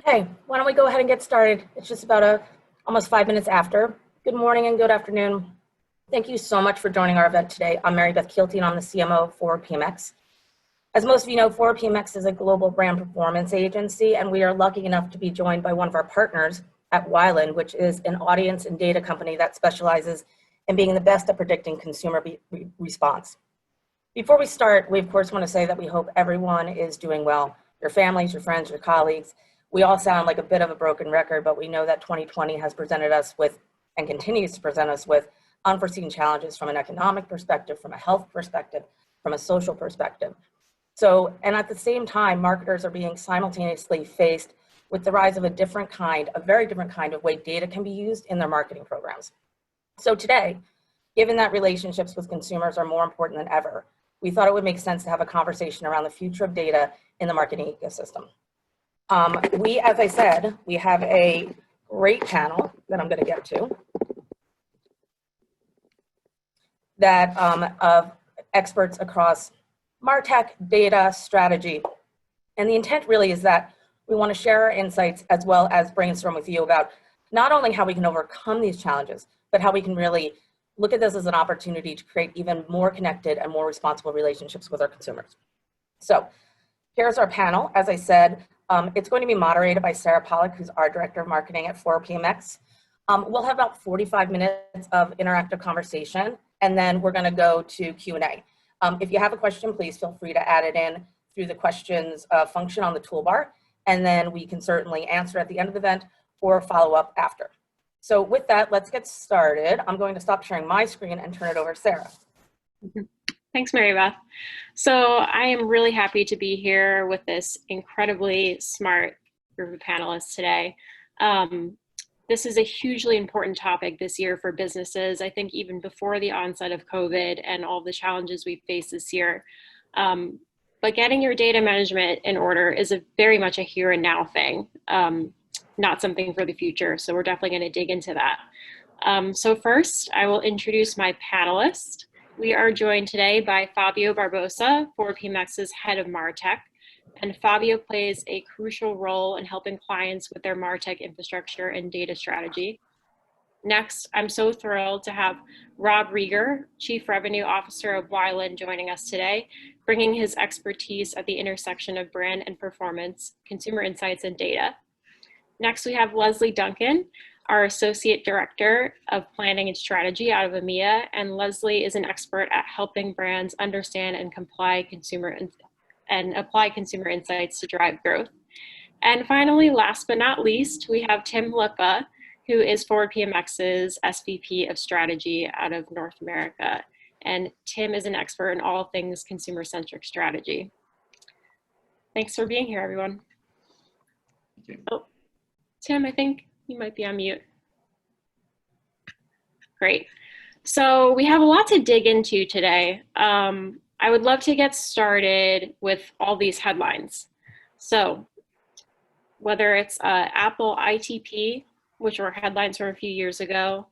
Okay, why don't we go ahead and get started? It's just about almost 5 minutes after. Good morning and good afternoon. Thank you so much for joining our event today. I'm Mary Beth Keelty and I'm the CMO of ForwardPMX. As most of you know, ForwardPMX is a global brand performance agency, and we are lucky enough to be joined by one of our partners at Wiland, which is an audience and data company that specializes in being the best at predicting consumer response. Before we start, we of course want to say that we hope everyone is doing well. Your families, your friends, your colleagues. We all sound like a bit of a broken record, but we know that 2020 has presented us with, and continues to present us with, unforeseen challenges from an economic perspective, from a health perspective, from a social perspective. So, and at the same time, marketers are being simultaneously faced with the rise of a very different kind of way data can be used in their marketing programs. So today, given that relationships with consumers are more important than ever, we thought it would make sense to have a conversation around the future of data in the marketing ecosystem. As I said, we have a great panel that I'm going to get to that of experts across MarTech, data, strategy. And the intent really is that we want to share our insights as well as brainstorm with you about not only how we can overcome these challenges, but how we can really look at this as an opportunity to create even more connected and more responsible relationships with our consumers. So here's our panel. As I said, it's going to be moderated by Sarah Pollack, who's our Director of Marketing at ForwardPMX. We'll have about 45 minutes of interactive conversation, and then we're going to go to Q&A. If you have a question, please feel free to add it in through the questions function on the toolbar, and then we can certainly answer at the end of the event or follow up after. So with that, let's get started. I'm going to stop sharing my screen and turn it over to Sarah. Thanks, Mary Beth. So I am really happy to be here with this incredibly smart group of panelists today. This is a hugely important topic this year for businesses, I think even before the onset of COVID and all the challenges we've faced this year. But getting your data management in order is very much a here and now thing, not something for the future. So we're definitely going to dig into that. So first, I will introduce my panelists. We are joined today by Fabio Barbosa, ForwardPMX's head of MarTech. And Fabio plays a crucial role in helping clients with their MarTech infrastructure and data strategy. Next, I'm so thrilled to have Rob Reger, Chief Revenue Officer of Wiland, joining us today, bringing his expertise at the intersection of brand and performance, consumer insights, and data. Next, we have Leslie Duncan, our Associate Director of Planning and Strategy out of EMEA, and Leslie is an expert at helping brands understand and apply consumer insights to drive growth. And finally, last but not least, we have Tim Lippa, who is ForwardPMX's SVP of Strategy out of North America. And Tim is an expert in all things consumer-centric strategy. Thanks for being here, everyone. Thank you. Oh, Tim, I think you might be on mute. Great. So we have a lot to dig into today. I would love to get started with all these headlines. So whether it's Apple ITP, which were headlines from a few years ago,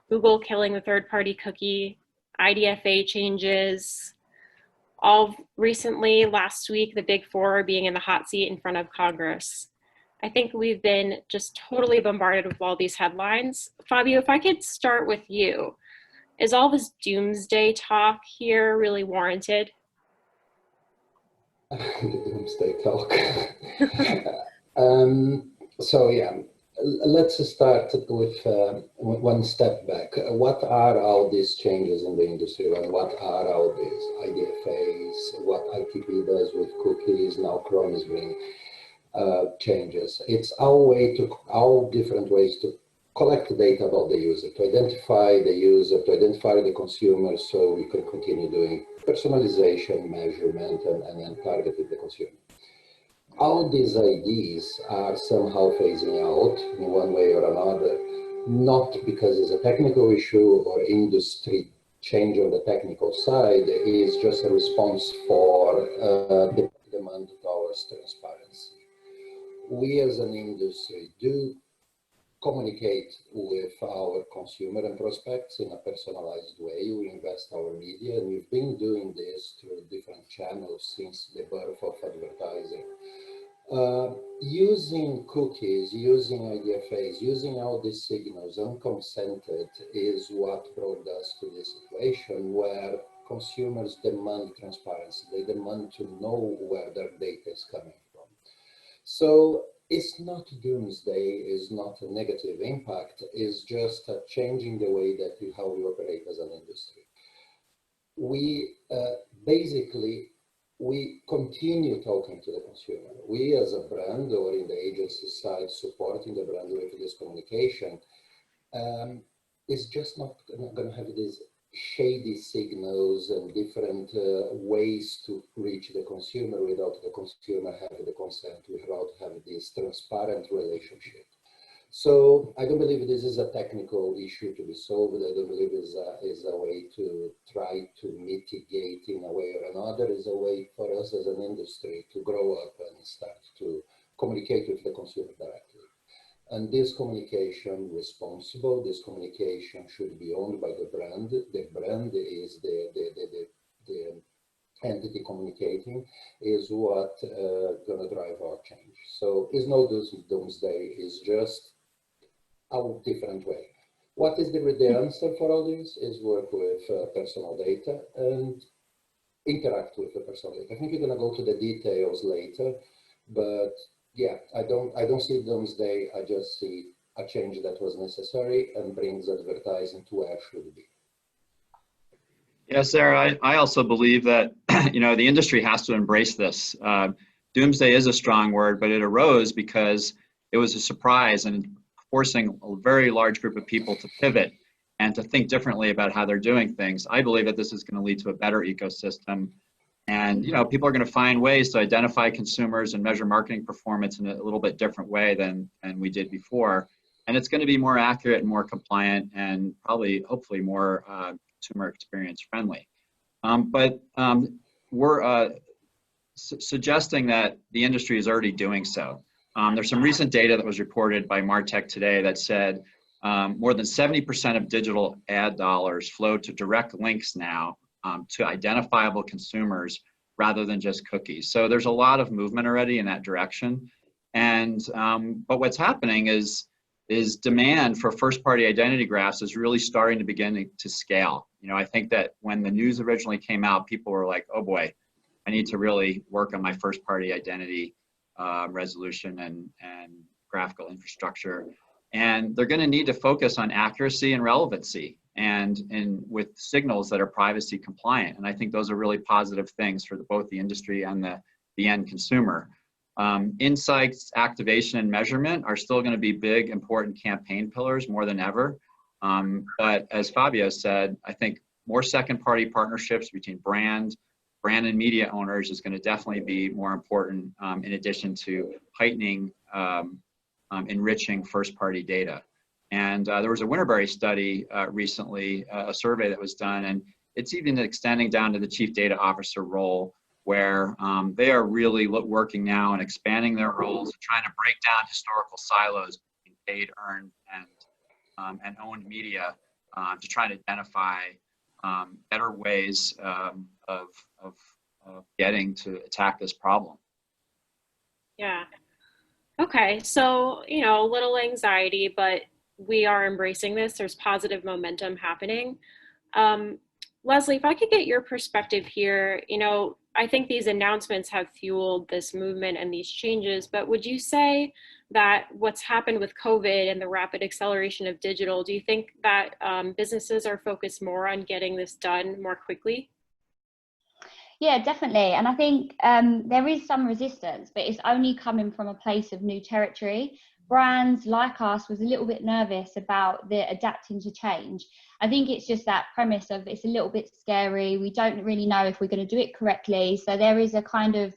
Google killing the third-party cookie, IDFA changes, all recently, last week, the Big Four being in the hot seat in front of Congress. I think we've been just totally bombarded with all these headlines. Fabio, if I could start with you, is all this doomsday talk here really warranted? The doomsday talk. So yeah, let's start with one step back. What are all these changes in the industry, and what are all these IDFAs, what ITP does with cookies, now Chrome is bringing changes. It's our different ways to collect data about the user, to identify the user, to identify the consumer, so we can continue doing personalization, measurement, and then targeting the consumer. All these ideas are somehow phasing out in one way or another, not because it's a technical issue or industry change on the technical side. It is just a response for the demand towards transparency. We as an industry do communicate with our consumer and prospects in a personalized way. We invest our media, and we've been doing this through different channels since the birth of advertising. Using cookies, using IDFAs, using all these signals unconsented is what brought us to this situation where consumers demand transparency. They demand to know where their data is coming from. So it's not doomsday, it's not a negative impact, it's just changing the way that how we operate as an industry. We basically, we continue talking to the consumer. We as a brand or in the agency side supporting the brand with this communication is just not going to have these shady signals and different ways to reach the consumer without the consumer having the consent, without having this transparent relationship. So I don't believe this is a technical issue to be solved. I don't believe is a way to try to mitigate in a way or another. It's a way for us as an industry to grow up and start to communicate with the consumer directly. And this communication responsible, this communication should be owned by the brand. The brand is the entity communicating is what gonna drive our change. So it's no doomsday, it's just a different way. What is the answer for all this is work with personal data and interact with the personal data. I think you're gonna go to the details later, but yeah, I don't see doomsday. I just see a change that was necessary and brings advertising to where it should be. Yeah, Sarah, I also believe that, the industry has to embrace this. Doomsday is a strong word, but it arose because it was a surprise and forcing a very large group of people to pivot and to think differently about how they're doing things. I believe that this is going to lead to a better ecosystem. And, people are going to find ways to identify consumers and measure marketing performance in a little bit different way than we did before. And it's going to be more accurate and more compliant and probably, hopefully, more consumer experience friendly. But we're suggesting that the industry is already doing so. There's some recent data that was reported by MarTech today that said more than 70% of digital ad dollars flow to direct links now to identifiable consumers rather than just cookies. So there's a lot of movement already in that direction. And but what's happening is demand for first-party identity graphs is really starting to begin to scale. I think that when the news originally came out, people were like, oh boy, I need to really work on my first-party identity resolution and graphical infrastructure. And they're going to need to focus on accuracy and relevancy and with signals that are privacy compliant. And I think those are really positive things for both the industry and the end consumer. Insights, activation, and measurement are still going to be big, important campaign pillars more than ever. But as Fabio said, I think more second-party partnerships between brand and media owners is going to definitely be more important in addition to heightening, enriching first-party data. And there was a Winterberry study recently, a survey that was done, and it's even extending down to the chief data officer role, where they are really working now and expanding their roles and trying to break down historical silos between paid, earned, and owned media to try to identify better ways of getting to attack this problem. Yeah. Okay. So, a little anxiety, but we are embracing this. There's positive momentum happening. Leslie, if I could get your perspective here, I think these announcements have fueled this movement and these changes, but would you say that what's happened with COVID and the rapid acceleration of digital, do you think that businesses are focused more on getting this done more quickly? Yeah, definitely. And I think there is some resistance, but it's only coming from a place of new territory. Brands like us was a little bit nervous about the adapting to change. I think it's just that premise of it's a little bit scary. We don't really know if we're going to do it correctly. So there is a kind of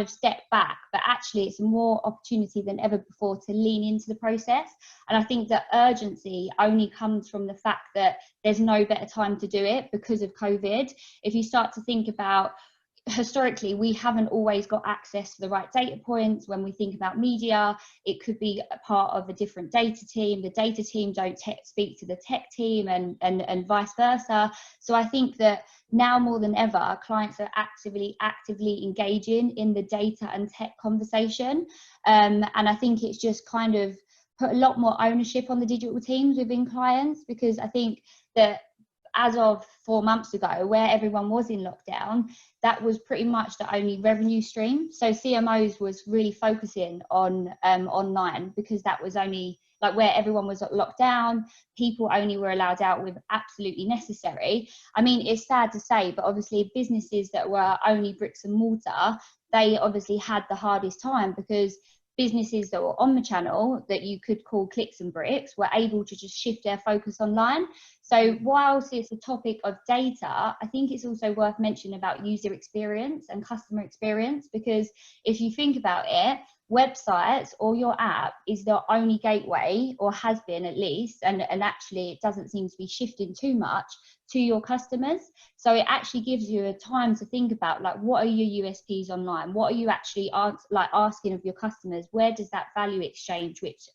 step back, but actually it's more opportunity than ever before to lean into the process. And I think the urgency only comes from the fact that there's no better time to do it because of COVID. If you start to think about historically, we haven't always got access to the right data points. When we think about media, it could be a part of a different data team. The data team don't speak to the tech team, and vice versa. So I think that now more than ever, clients are actively engaging in the data and tech conversation. And I think it's just kind of put a lot more ownership on the digital teams within clients, because I think that as of 4 months ago, where everyone was in lockdown, that was pretty much the only revenue stream. So CMOs was really focusing on online, because that was only like where everyone was locked down. People only were allowed out with absolutely necessary. I mean, it's sad to say, but obviously businesses that were only bricks and mortar, they obviously had the hardest time, because businesses that were on the channel that you could call clicks and bricks were able to just shift their focus online. So whilst it's a topic of data, I think it's also worth mentioning about user experience and customer experience, because if you think about it, websites or your app is the only gateway, or has been at least, and actually it doesn't seem to be shifting too much, to your customers. So it actually gives you a time to think about, like, what are your USPs online? What are you actually asking of your customers? Where does that value exchange, which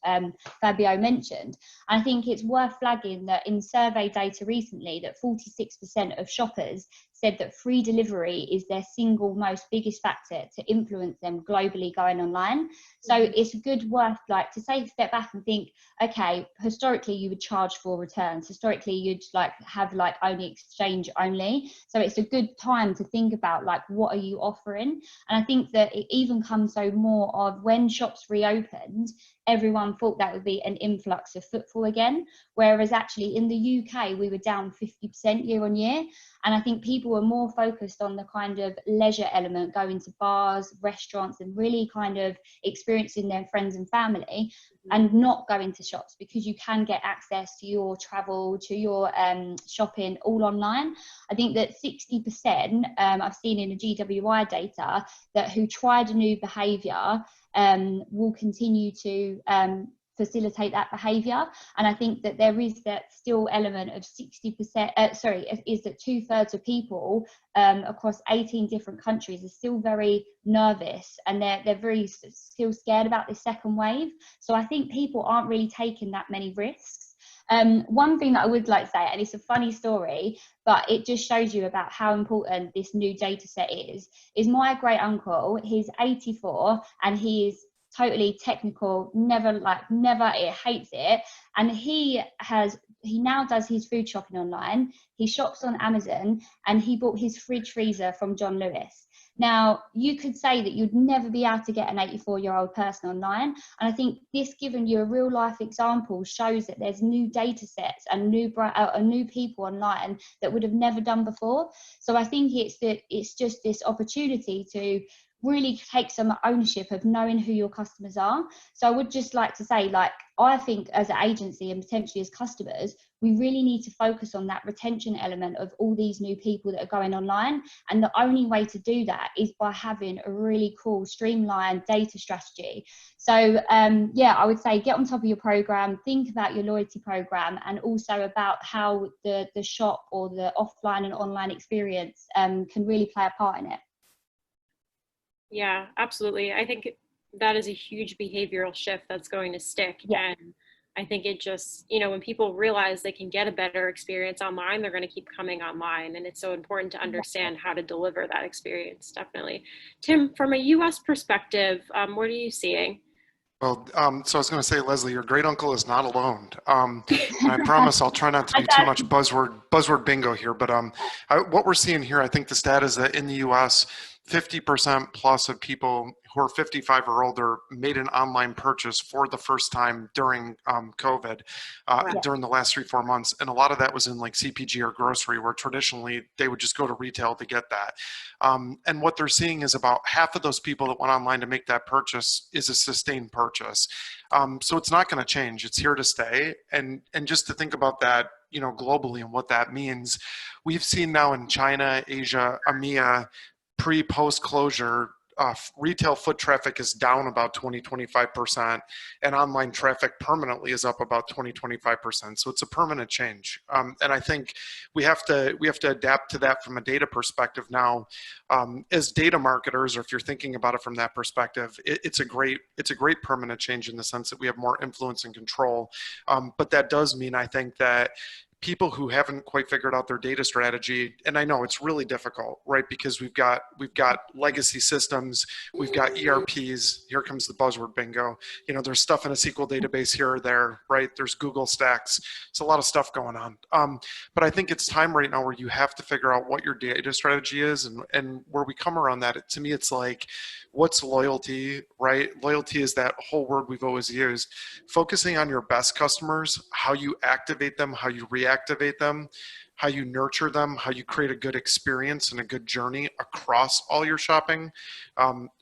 Fabio mentioned? And I think it's worth flagging that in survey data recently, that 46% of shoppers said that free delivery is their single most biggest factor to influence them globally going online. So it's good worth to take a step back and think, okay, historically you would charge for returns. Historically you'd have only exchange only. So it's a good time to think about what are you offering? And I think that it even comes so more of when shops reopened, everyone thought that would be an influx of footfall again, whereas actually in the UK we were down 50% year on year. And I think people were more focused on the kind of leisure element, going to bars, restaurants, and really kind of experiencing their friends and family, and not going to shops, because you can get access to your travel, to your shopping all online. I think that 60% I've seen in the GWI data that who tried a new behaviour will continue to facilitate that behaviour. And I think that there is that still element of 60%, is that 2/3 of people across 18 different countries are still very nervous, and they're very still scared about this second wave. So I think people aren't really taking that many risks. One thing that I would like to say, and it's a funny story, but it just shows you about how important this new data set is my great uncle. He's 84 and he is totally technical, never it, hates it. And he now does his food shopping online. He shops on Amazon, and he bought his fridge freezer from John Lewis. Now, you could say that you'd never be able to get an 84-year-old person online. And I think this, giving you a real life example, shows that there's new data sets and new people online that would have never done before. So I think it's just this opportunity to really take some ownership of knowing who your customers are. So I would just like to say, I think as an agency and potentially as customers, we really need to focus on that retention element of all these new people that are going online. And the only way to do that is by having a really cool, streamlined data strategy. So I would say get on top of your program, think about your loyalty program, and also about how the shop or the offline and online experience can really play a part in it. Yeah, absolutely. I think that is a huge behavioral shift that's going to stick. Yeah. And I think it just, when people realize they can get a better experience online, they're going to keep coming online. And it's so important to understand how to deliver that experience, definitely. Tim, from a US perspective, what are you seeing? Well, so I was going to say, Leslie, your great uncle is not alone. And I promise I'll try not to do too much buzzword bingo here. But what we're seeing here, I think the stat is that in the US, 50% plus of people who are 55 or older made an online purchase for the first time during COVID, during the last 3-4 months. And a lot of that was in CPG or grocery, where traditionally they would just go to retail to get that. And what they're seeing is about half of those people that went online to make that purchase is a sustained purchase. So it's not going to change. It's here to stay. And just to think about that, globally and what that means, we've seen now in China, Asia, EMEA, pre-post closure, retail foot traffic is down about 20-25%, and online traffic permanently is up about 20-25%. So it's a permanent change, and I think we have to adapt to that from a data perspective now. As data marketers, or if you're thinking about it from that perspective, it's a great permanent change in the sense that we have more influence and control. But that does mean, I think, that people who haven't quite figured out their data strategy, and I know it's really difficult, right? Because we've got legacy systems, we've got ERPs. Here comes the buzzword bingo. You know, there's stuff in a SQL database here or there, right? There's Google Stacks. It's a lot of stuff going on. But I think it's time right now where you have to figure out what your data strategy is, and where we come around that. To me, it's like, what's loyalty, right? Loyalty is that whole word we've always used. Focusing on your best customers, how you activate them, how you reactivate them, how you nurture them, how you create a good experience and a good journey across all your shopping,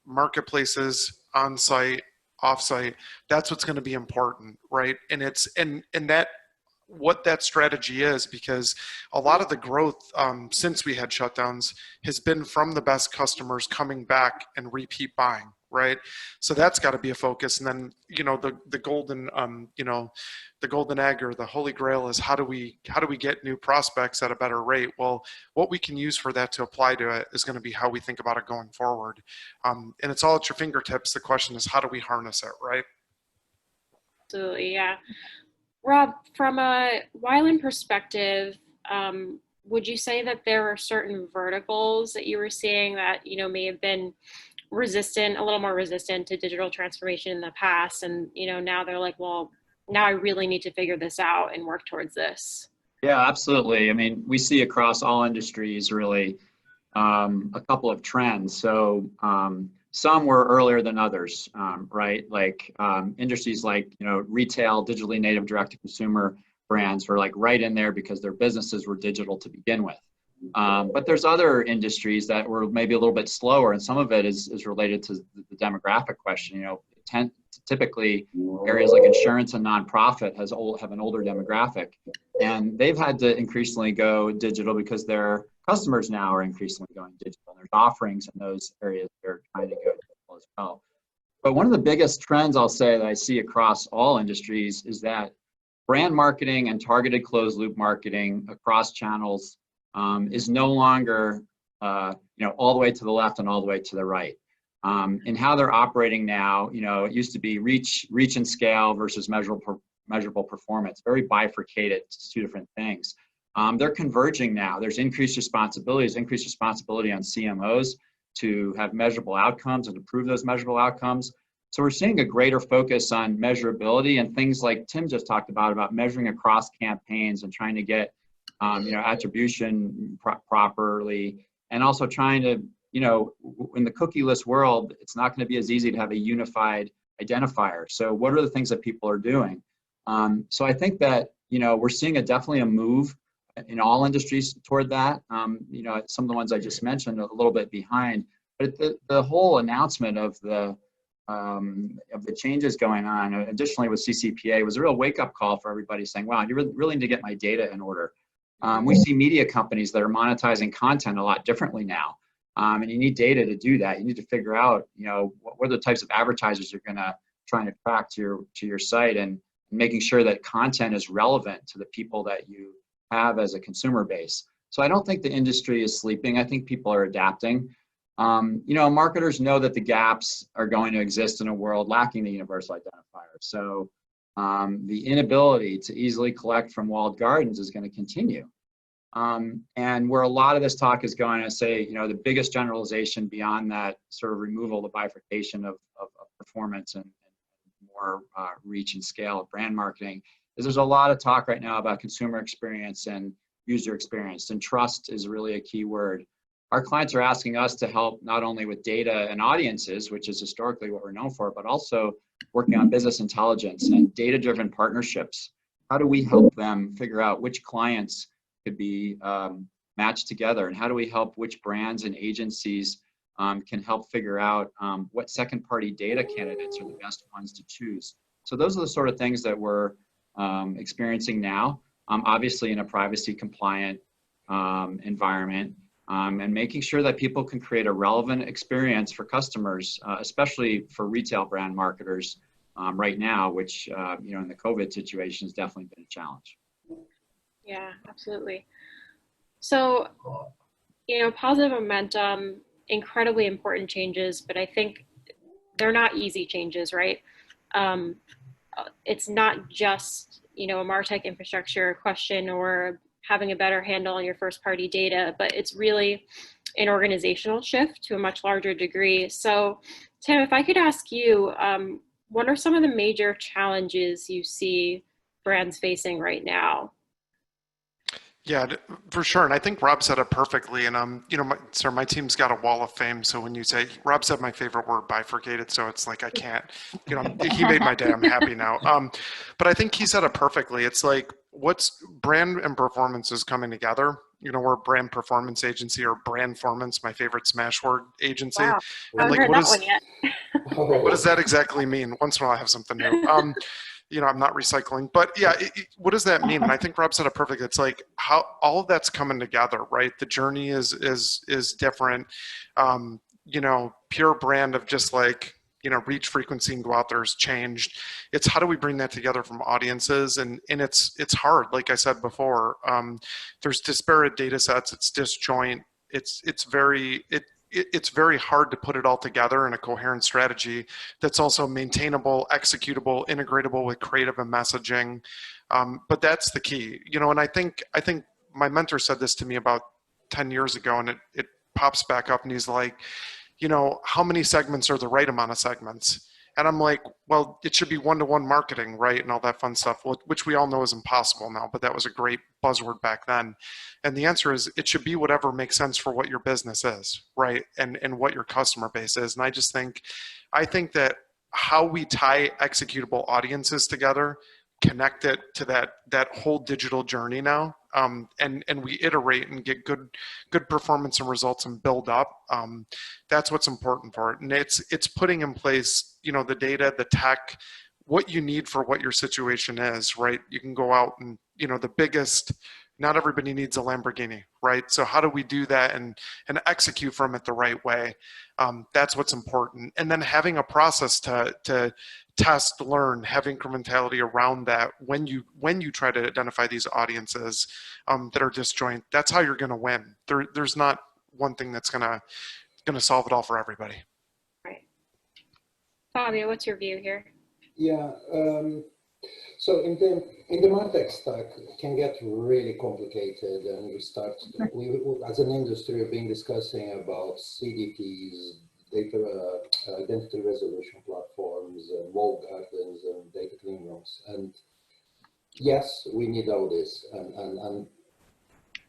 marketplaces, on-site, off-site. That's what's going to be important, right? And it's and that what that strategy is, because a lot of the growth since we had shutdowns has been from the best customers coming back and repeat buying, right? So that's got to be a focus. And then, you know, the golden the golden egg or the holy grail is how do we get new prospects at a better rate? Well, what we can use for that to apply to it is going to be how we think about it going forward. And it's all at your fingertips. The question is, how do we harness it, right? Absolutely, yeah. Rob, from a Wiland perspective, would you say that there are certain verticals that you were seeing that, you know, may have been a little more resistant to digital transformation in the past, and, you know, now they're like, well, now I really need to figure this out and work towards this? Yeah, absolutely. I mean, we see across all industries really a couple of trends. So some were earlier than others, right? Like industries like, you know, retail, digitally native, direct-to-consumer brands were like right in there because their businesses were digital to begin with. But there's other industries that were maybe a little bit slower, and some of it is related to the demographic question. You know, typically areas like insurance and nonprofit have an older demographic, and they've had to increasingly go digital because their customers now are increasingly going digital. And there's offerings in those areas that are trying to go digital as well. But one of the biggest trends I'll say that I see across all industries is that brand marketing and targeted closed loop marketing across channels is no longer you know, all the way to the left and all the way to the right. And how they're operating now, you know, it used to be reach and scale versus measurable performance, very bifurcated. It's two different things. They're converging now. There's increased responsibility on CMOs to have measurable outcomes and to prove those measurable outcomes. So we're seeing a greater focus on measurability and things like Tim just talked about measuring across campaigns and trying to get you know, attribution properly, and also trying to, you know, in the cookieless world, it's not going to be as easy to have a unified identifier. So what are the things that people are doing? So I think that, you know, we're seeing definitely a move in all industries toward that. You know, some of the ones I just mentioned are a little bit behind, but the whole announcement of the changes going on, additionally with CCPA, was a real wake-up call for everybody saying, wow, you really need to get my data in order. We see media companies that are monetizing content a lot differently now. And you need data to do that. You need to figure out, you know, what are the types of advertisers you're going to try and attract to your site, and making sure that content is relevant to the people that you have as a consumer base. So I don't think the industry is sleeping. I think people are adapting. You know, marketers know that the gaps are going to exist in a world lacking the universal identifier. So the inability to easily collect from walled gardens is going to continue. And where a lot of this talk is going, I say, you know, the biggest generalization beyond that sort of removal, the bifurcation of performance and more reach and scale of brand marketing, is there's a lot of talk right now about consumer experience and user experience, and trust is really a key word. Our clients are asking us to help not only with data and audiences, which is historically what we're known for, but also working on business intelligence and data-driven partnerships. How do we help them figure out which clients could be matched together, and how do we help which brands and agencies can help figure out what second-party data candidates are the best ones to choose. So those are the sort of things that we're experiencing now, obviously in a privacy-compliant environment. and making sure that people can create a relevant experience for customers, especially for retail brand marketers right now, which, in the COVID situation has definitely been a challenge. Yeah, absolutely. So, positive momentum, incredibly important changes, but I think they're not easy changes, right? It's not just, a MarTech infrastructure question or having a better handle on your first party data, but it's really an organizational shift to a much larger degree. So Tim, if I could ask you, what are some of the major challenges you see brands facing right now? Yeah, for sure. And I think Rob said it perfectly. And, my team's got a wall of fame. So when you say, Rob said my favorite word, bifurcated. So it's like, I can't, he made my day. I'm happy now. But I think he said it perfectly. It's like, what's brand and performance is coming together. We're a brand performance agency, or Brandformance, my favorite smash word agency. Wow, I And haven't heard that one yet. What does that exactly mean? Once in a while I have something new. I'm not recycling, but yeah, what does that mean? And I think Rob said it perfectly. It's like how all of that's coming together, right? The journey is different. Pure brand of just like, reach, frequency, and go out there has changed. It's how do we bring that together from audiences? And it's hard. Like I said before, there's disparate data sets. It's disjoint. It's very hard to put it all together in a coherent strategy that's also maintainable, executable, integratable with creative and messaging. But that's the key, and I think my mentor said this to me about 10 years ago, and it pops back up, and he's like, how many segments are the right amount of segments? And I'm like, well, it should be one-to-one marketing, right? And all that fun stuff, which we all know is impossible now, but that was a great buzzword back then. And the answer is it should be whatever makes sense for what your business is, right? And what your customer base is. And I think that how we tie executable audiences together, connect it to that whole digital journey now, and we iterate and get good performance and results and build up. That's what's important for it. And it's putting in place, the data, the tech, what you need for what your situation is, right? You can go out and, not everybody needs a Lamborghini, right? So how do we do that and execute from it the right way? That's what's important. And then having a process to test, learn, have incrementality around that when you try to identify these audiences that are disjoint. That's how you're going to win. There's not one thing that's going to solve it all for everybody. Right. Fabio, what's your view here? Yeah. So in the MarTech stack, it can get really complicated, and we as an industry have been discussing about CDPs, data identity resolution platforms, and walled gardens, and data clean rooms. And yes, we need all this. And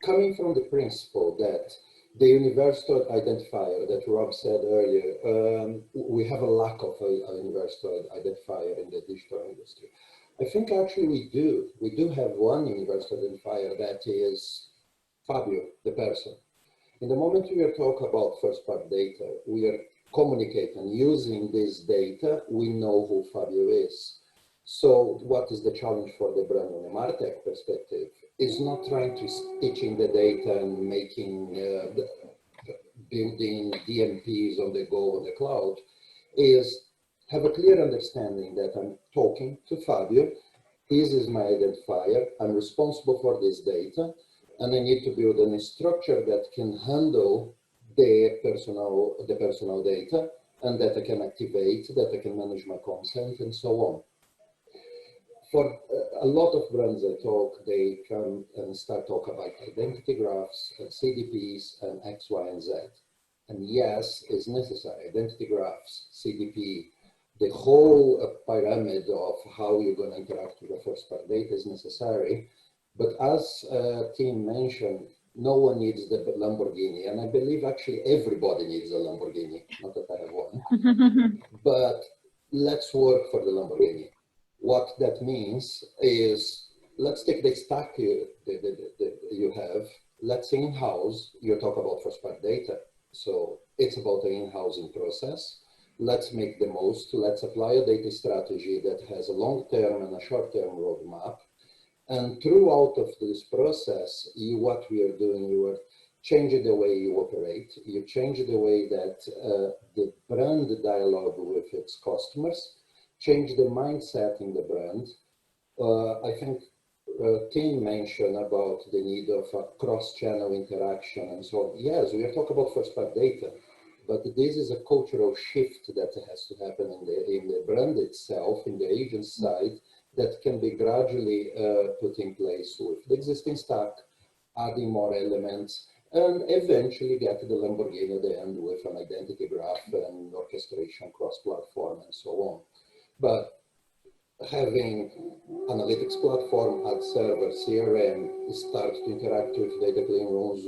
coming from the principle that the universal identifier that Rob said earlier, we have a lack of a universal identifier in the digital industry. I think actually we do. We do have one universal identifier, that is Fabio, the person. In the moment we are talking about first-party data, we are communicating using this data. We know who Fabio is. So what is the challenge for the brand on a MarTech perspective? Is not trying to stitch in the data and making building DMPs on the go on the cloud. Is have a clear understanding that I'm talking to Fabio. This is my identifier. I'm responsible for this data, and I need to build a structure that can handle the personal data, and that I can activate, that I can manage my consent, and so on. For a lot of brands I talk, they come and start talking about identity graphs and CDPs and X, Y, and Z. And yes, it's necessary. Identity graphs, CDP, the whole pyramid of how you're going to interact with the first-party data is necessary. But as Tim mentioned, no one needs the Lamborghini. And I believe actually everybody needs a Lamborghini. Not that I have one. But let's work for the Lamborghini. What that means is, let's take the stack you have. Let's in-house, you talk about first-party data. So it's about the in-housing process. Let's make the most. Let's apply a data strategy that has a long-term and a short-term roadmap. And throughout of this process, what we are doing, you are change the way you operate, you change the way that the brand dialogue with its customers, change the mindset in the brand. I think Tim mentioned about the need of cross-channel interaction and so on. Yes, we are talking about first-party data, but this is a cultural shift that has to happen in the brand itself, in the agent side, that can be gradually put in place with the existing stack, adding more elements, and eventually get to the Lamborghini at the end with an identity graph and orchestration cross-platform and so on. But having analytics platform, ad server, CRM, start to interact with data clean rooms,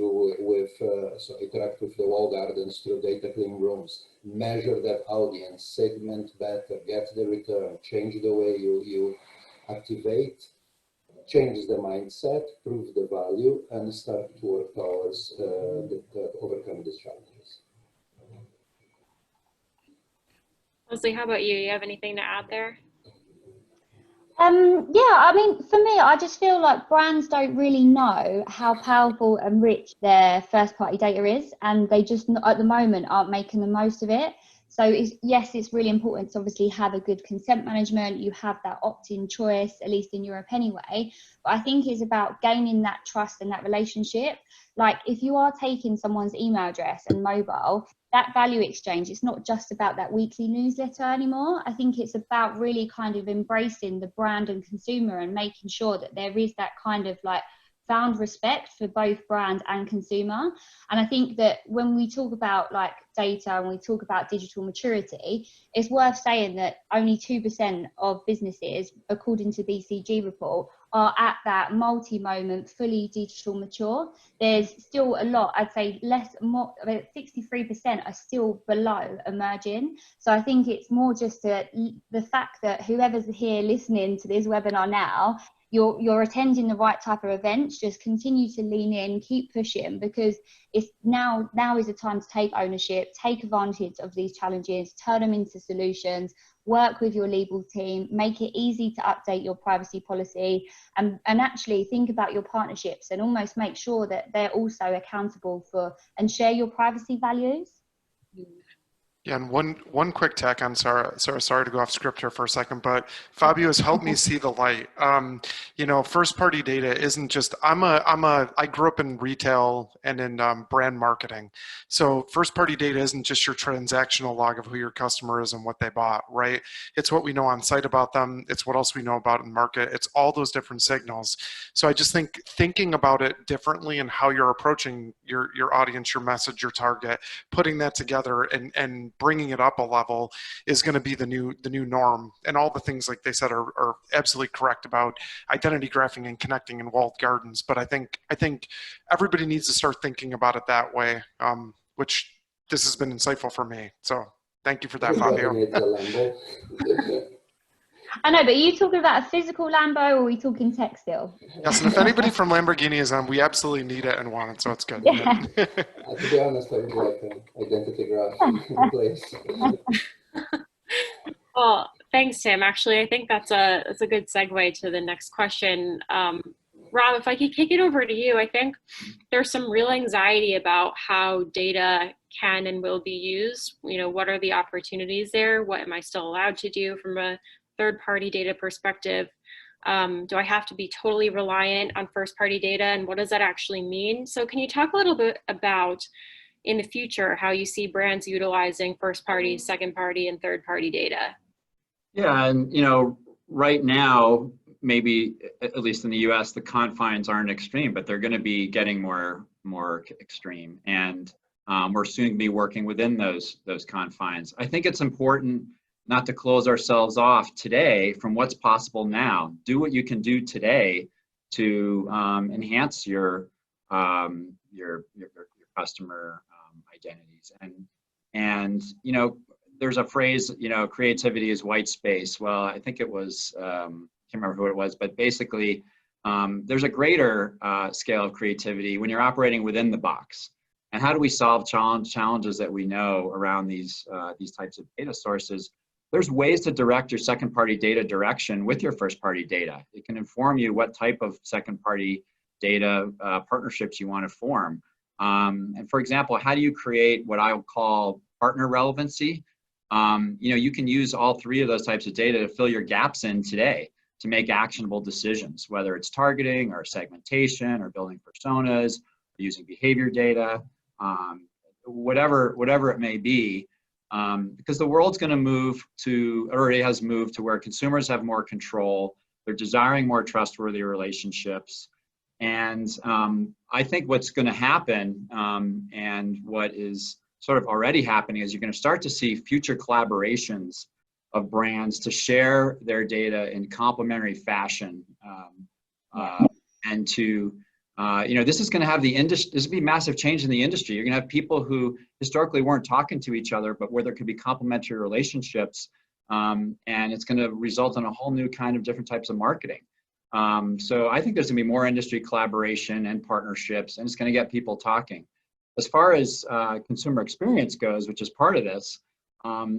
so interact with the wall gardens through data clean rooms, measure that audience, segment better, get the return, change the way you activate, change the mindset, prove the value, and start to work towards overcome these challenges. Leslie, how about you? You have anything to add there? Yeah, I mean, for me, I just feel like brands don't really know how powerful and rich their first-party data is, and they just, at the moment, aren't making the most of it. So yes, it's really important to obviously have a good consent management. You have that opt-in choice, at least in Europe anyway. But I think it's about gaining that trust and that relationship. Like if you are taking someone's email address and mobile, that value exchange, it's not just about that weekly newsletter anymore. I think it's about really kind of embracing the brand and consumer and making sure that there is that kind of like found respect for both brand and consumer. And I think that when we talk about like data and we talk about digital maturity, it's worth saying that only 2% of businesses, according to BCG report, are at that multi-moment, fully digital mature. There's still a lot, I'd say more, about 63% are still below emerging. So I think it's more just the fact that whoever's here listening to this webinar now, you're attending the right type of events. Just continue to lean in, keep pushing, because it's now is the time to take ownership, take advantage of these challenges, turn them into solutions, work with your legal team, make it easy to update your privacy policy, and actually think about your partnerships and almost make sure that they're also accountable for and share your privacy values. Yeah, and one quick tack on sorry to go off script here for a second, but Fabio has helped me see the light. You know, first party data isn't just, I grew up in retail and in brand marketing. So first party data isn't just your transactional log of who your customer is and what they bought, right? It's what we know on site about them. It's what else we know about in market. It's all those different signals. So I just think thinking about it differently and how you're approaching your audience, your message, your target, putting that together and bringing it up a level is going to be the new norm. And all the things, like they said, are absolutely correct about identity graphing and connecting in walled gardens. But I think everybody needs to start thinking about it that way, which this has been insightful for me. So thank you for that, Fabio. I know, but are you talking about a physical Lambo or are we talking tech still? Yes, and if anybody from Lamborghini is on, we absolutely need it and want it, so it's good. Yeah. To be honest, I would like an identity graph in place. Well, thanks, Tim. Actually, I think that's a good segue to the next question. Rob, if I could kick it over to you, I think there's some real anxiety about how data can and will be used. You know, what are the opportunities there? What am I still allowed to do from a third-party data perspective? Do I have to be totally reliant on first-party data, and what does that actually mean? So can you talk a little bit about, in the future, how you see brands utilizing first-party, second-party, and third-party data? Yeah, and you know, right now, maybe at least in the U.S., the confines aren't extreme, but they're going to be getting more extreme, and we're soon to be working within those confines. I think it's important not to close ourselves off today from what's possible now. Do what you can do today to enhance your customer identities. And you know, there's a phrase, you know, creativity is white space. Well, I think it was, can't remember who it was, but basically there's a greater scale of creativity when you're operating within the box. And how do we solve challenges that we know around these types of data sources? There's ways to direct your second-party data direction with your first-party data. It can inform you what type of second-party data partnerships you want to form. And for example, how do you create what I would call partner relevancy? You can use all three of those types of data to fill your gaps in today to make actionable decisions, whether it's targeting or segmentation or building personas, or using behavior data, whatever it may be. Because the world's going to move to, already has moved to where consumers have more control. They're desiring more trustworthy relationships. And I think what's going to happen and what is sort of already happening is you're going to start to see future collaborations of brands to share their data in complementary fashion. And to, this is going to have the industry, this will be massive change in the industry. You're going to have people who historically weren't talking to each other, but where there could be complementary relationships. And it's going to result in a whole new kind of different types of marketing. So I think there's going to be more industry collaboration and partnerships, and it's going to get people talking. As far as consumer experience goes, which is part of this,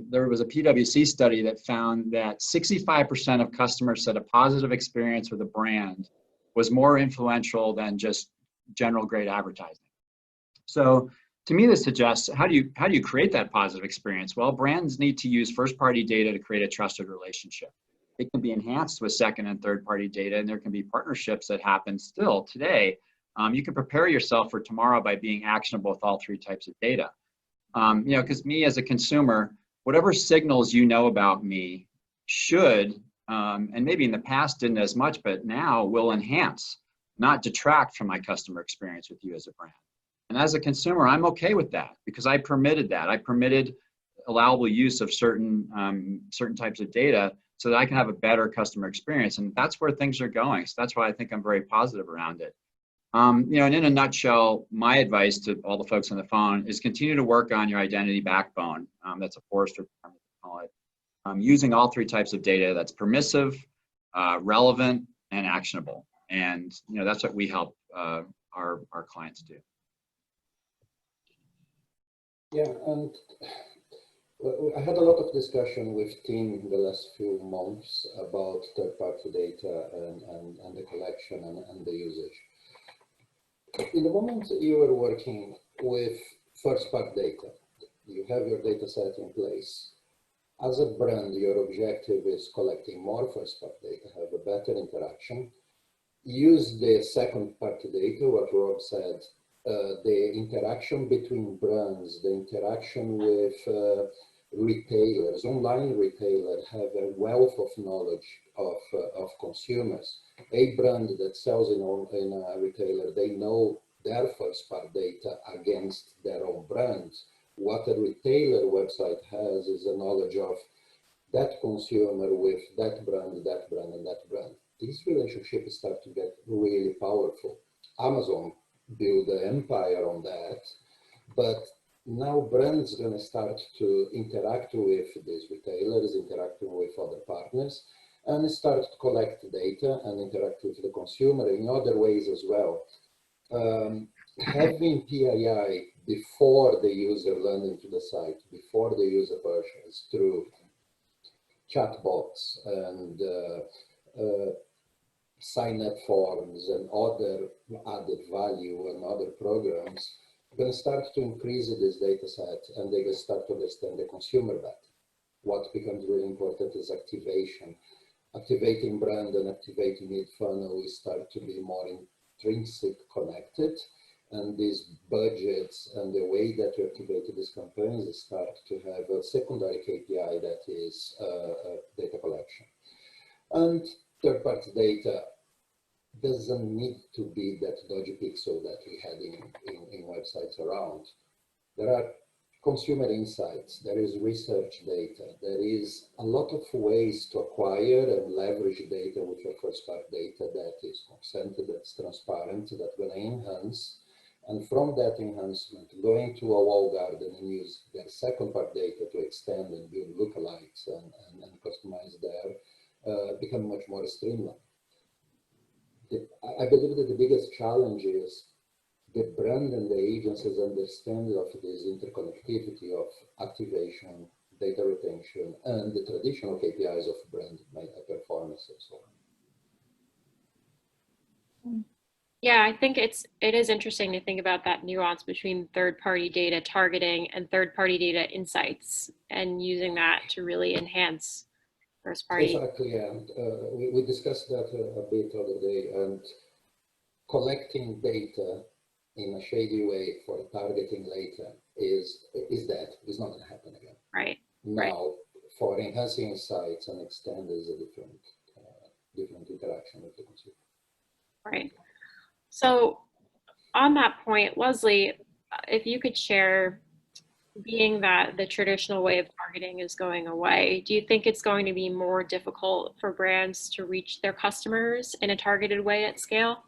there was a PwC study that found that 65% of customers said a positive experience with a brand was more influential than just general great advertising. So to me, this suggests, how do you create that positive experience? Well, brands need to use first-party data to create a trusted relationship. It can be enhanced with second and third-party data, and there can be partnerships that happen still today. You can prepare yourself for tomorrow by being actionable with all three types of data. Because me as a consumer, whatever signals you know about me should, and maybe in the past didn't as much, but now will enhance, not detract from my customer experience with you as a brand. And as a consumer, I'm okay with that because I permitted that. I permitted allowable use of certain types of data so that I can have a better customer experience. And that's where things are going. So that's why I think I'm very positive around it. And in a nutshell, my advice to all the folks on the phone is continue to work on your identity backbone. That's a Forrester term, we call it. Using all three types of data that's permissive, relevant, and actionable. And that's what we help our clients do. Yeah, and I had a lot of discussion with team in the last few months about third-party data and the collection and the usage. In the moment you are working with first-party data, you have your data set in place. As a brand, your objective is collecting more first-party data, have a better interaction. Use the second-party data, what Rob said, the interaction between brands, the interaction with retailers, online retailers have a wealth of knowledge of consumers. A brand that sells in a retailer, they know their first-party data against their own brands. What a retailer website has is a knowledge of that consumer with that brand, and that brand. These relationships start to get really powerful. Amazon build an empire on that, but now brands are going to start to interact with these retailers, interacting with other partners, and start to collect data and interact with the consumer in other ways as well. Having PII before the user landing to the site, before the user purchase through chatbots and sign-up forms and other added value and other programs, going to start to increase this data set, and they're going to start to understand the consumer better. What becomes really important is activation. Activating brand and activating mid-funnel, we start to be more intrinsic connected, and these budgets and the way that we activate these campaigns start to have a secondary KPI that is data collection. And third-party data doesn't need to be that dodgy pixel that we had in websites around. There are consumer insights, there is research data, there is a lot of ways to acquire and leverage data with your first-party data that is consented, that's transparent, that's going to enhance. And from that enhancement, going to a walled garden and use their second-party data to extend and build lookalikes and customize there, become much more streamlined. I believe that the biggest challenge is the brand and the agencies understanding of this interconnectivity of activation, data retention, and the traditional KPIs of brand performance and so on. Yeah, I think it is interesting to think about that nuance between third-party data targeting and third-party data insights, and using that to really enhance first-party. Exactly, and we discussed that a bit the other day, and collecting data in a shady way for targeting later is dead. It's not going to happen again. Right. Now, for enhancing insights and extend is a different interaction with the consumer. Right. So on that point, Leslie, if you could share, being that the traditional way of targeting is going away, do you think it's going to be more difficult for brands to reach their customers in a targeted way at scale?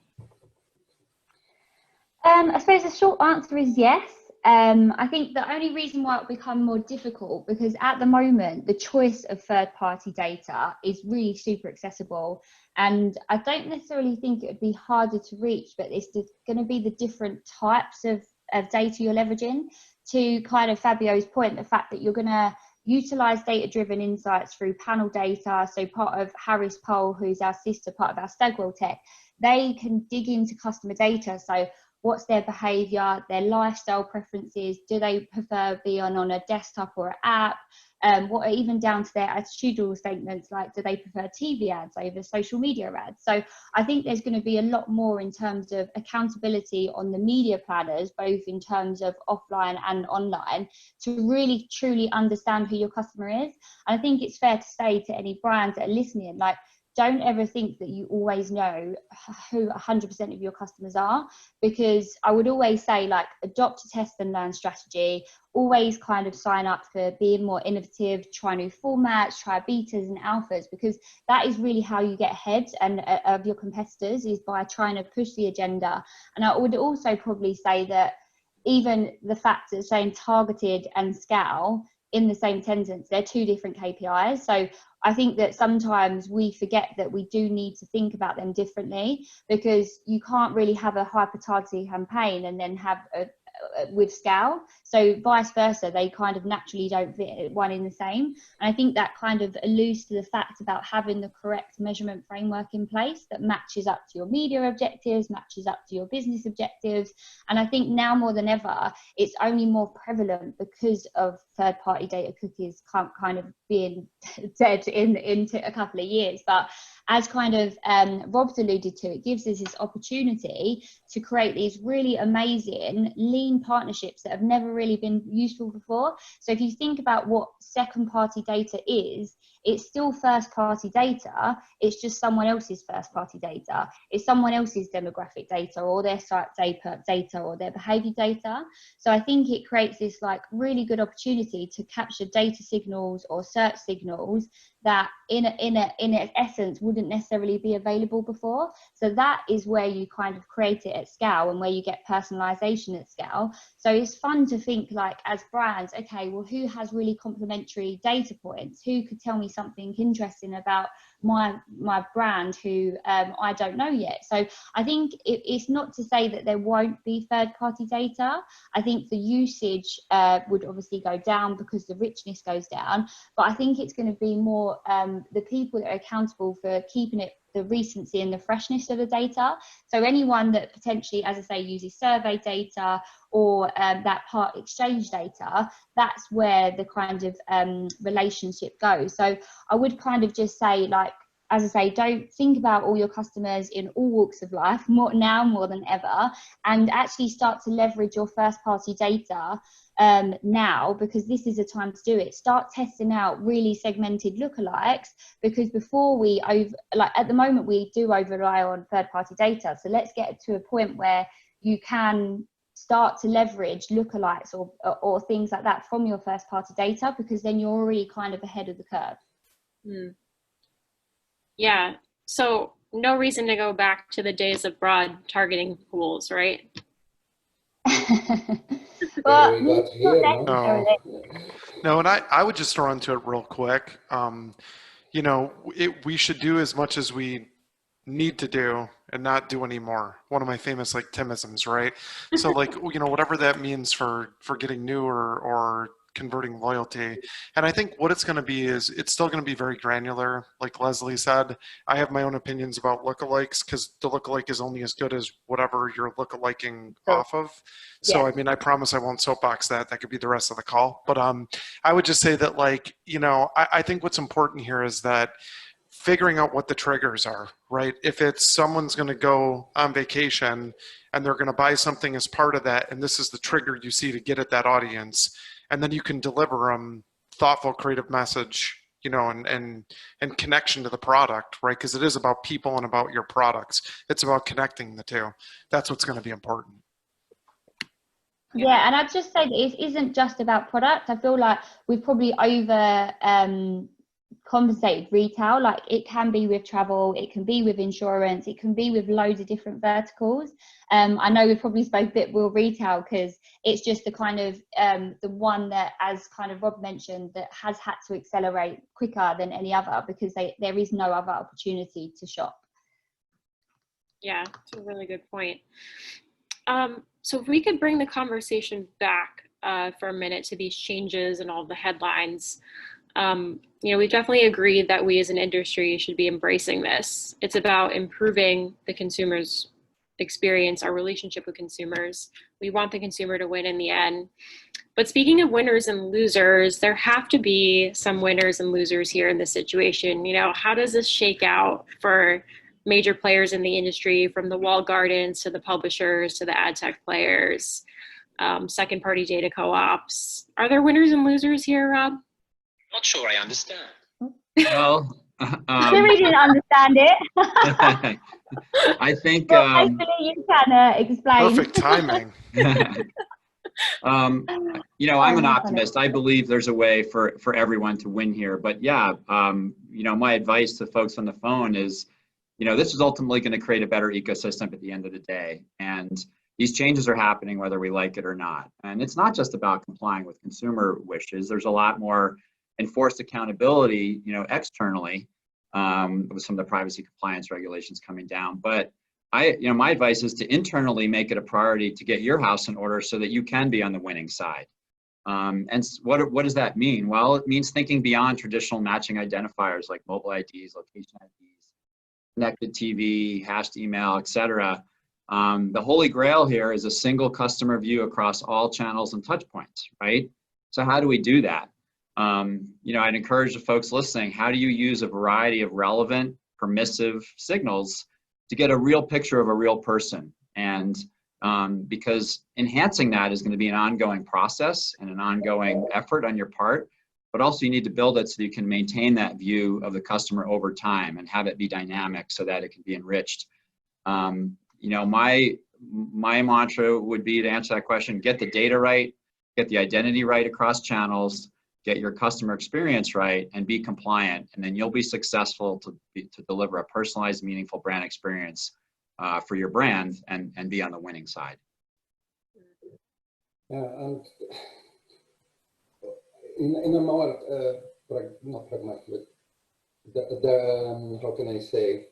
I suppose the short answer is yes. I think the only reason why it will become more difficult, because at the moment, the choice of third-party data is really super accessible. And I don't necessarily think it would be harder to reach, but it's just going to be the different types of data you're leveraging. To kind of Fabio's point, the fact that you're going to utilize data-driven insights through panel data. So part of Harris Poll, who's our sister part of our Stagwell Tech, they can dig into customer data. So what's their behavior, their lifestyle preferences, do they prefer being on a desktop or an app, what are even down to their attitudinal statements, like do they prefer TV ads over social media ads. So I think there's going to be a lot more in terms of accountability on the media planners, both in terms of offline and online, to really truly understand who your customer is. And I think it's fair to say to any brands that are listening, like, don't ever think that you always know who 100% of your customers are, because I would always say, like, adopt a test and learn strategy, always kind of sign up for being more innovative, try new formats, try betas and alphas, because that is really how you get ahead and of your competitors, is by trying to push the agenda. And I would also probably say that even the fact that saying targeted and scale in the same sentence, they're two different KPIs. So I think that sometimes we forget that we do need to think about them differently, because you can't really have a hyper targeted campaign and then have with scale. So vice versa, they kind of naturally don't fit one in the same. And I think that kind of alludes to the fact about having the correct measurement framework in place that matches up to your media objectives, matches up to your business objectives. And I think now more than ever, it's only more prevalent because of third-party data cookies kind of being dead into a couple of years. But as kind of Rob's alluded to, it gives us this opportunity to create these really amazing lean partnerships that have never really been useful before. So if you think about what second party data is, it's still first party data, it's just someone else's first party data. It's someone else's demographic data or their site data or their behavior data. So I think it creates this like really good opportunity to capture data signals or search signals that in its essence wouldn't necessarily be available before. So that is where you kind of create it at scale and where you get personalization at scale. So it's fun to think, like, as brands, okay, well, who has really complementary data points? Who could tell me something interesting about my brand who I don't know yet? So I think it's not to say that there won't be third party data. I think the usage would obviously go down because the richness goes down, but I think it's going to be more the people that are accountable for keeping it, the recency and the freshness of the data. So anyone that potentially, as I say, uses survey data or that part exchange data, that's where the kind of relationship goes. So I would kind of just say, like, as I say, don't think about all your customers in all walks of life more than ever, and actually start to leverage your first party data now, because this is a time to do it. Start testing out really segmented lookalikes, because before at the moment we do over rely on third party data. So let's get to a point where you can start to leverage lookalikes or things like that from your first party data, because then you're already kind of ahead of the curve. Yeah, so no reason to go back to the days of broad targeting pools, right? Well, no, and I would just throw into it real quick. You know, we should do as much as we need to do and not do any more. One of my famous like Timisms, right? So like, you know, whatever that means for getting new or converting loyalty. And I think what it's going to be is it's still going to be very granular. Like Leslie said, I have my own opinions about lookalikes because the lookalike is only as good as whatever you're lookaliking off of. So, Yeah. I mean, I promise I won't soapbox that. That could be the rest of the call. But I would just say that, like, you know, I think what's important here is that figuring out what the triggers are, right? If it's someone's going to go on vacation and they're going to buy something as part of that, and this is the trigger you see to get at that audience, and then you can deliver them thoughtful, creative message, you know, and connection to the product, right? Because it is about people and about your products. It's about connecting the two. That's what's going to be important. Yeah, and I'd just say that it isn't just about product. I feel like we've probably over compensated retail. Like, it can be with travel, it can be with insurance, it can be with loads of different verticals. I know we've probably spoke a bit with retail because it's just the kind of the one that, as kind of Rob mentioned, that has had to accelerate quicker than any other because there is no other opportunity to shop. Yeah, it's a really good point. So if we could bring the conversation back for a minute to these changes and all the headlines, you know, we definitely agree that we as an industry should be embracing this. It's about improving the consumer's experience, our relationship with consumers. We want the consumer to win in the end. But speaking of winners and losers, there have to be some winners and losers here in this situation. You know, how does this shake out for major players in the industry, from the walled gardens to the publishers to the ad tech players, second party data co-ops? Are there winners and losers here, Rob? Not sure I understand. Well, Siri didn't understand it. I think Well, hopefully you can explain. Perfect timing. you know, I'm an optimist. I believe there's a way for everyone to win here. But yeah, you know, my advice to folks on the phone is, you know, this is ultimately going to create a better ecosystem at the end of the day. And these changes are happening whether we like it or not. And it's not just about complying with consumer wishes. There's a lot more enforced accountability, you know, externally, with some of the privacy compliance regulations coming down. But you know, my advice is to internally make it a priority to get your house in order so that you can be on the winning side. And what does that mean? Well, it means thinking beyond traditional matching identifiers like mobile IDs, location IDs, connected TV, hashed email, etc. The holy grail here is a single customer view across all channels and touch points, right? So how do we do that? You know, I'd encourage the folks listening, how do you use a variety of relevant, permissive signals to get a real picture of a real person? And because enhancing that is going to be an ongoing process and an ongoing effort on your part, but also you need to build it so you can maintain that view of the customer over time and have it be dynamic so that it can be enriched. You know, my mantra would be to answer that question: get the data right, get the identity right across channels, get your customer experience right, and be compliant, and then you'll be successful to deliver a personalized, meaningful brand experience for your brand and be on the winning side. And in a more not pragmatic, how can I say,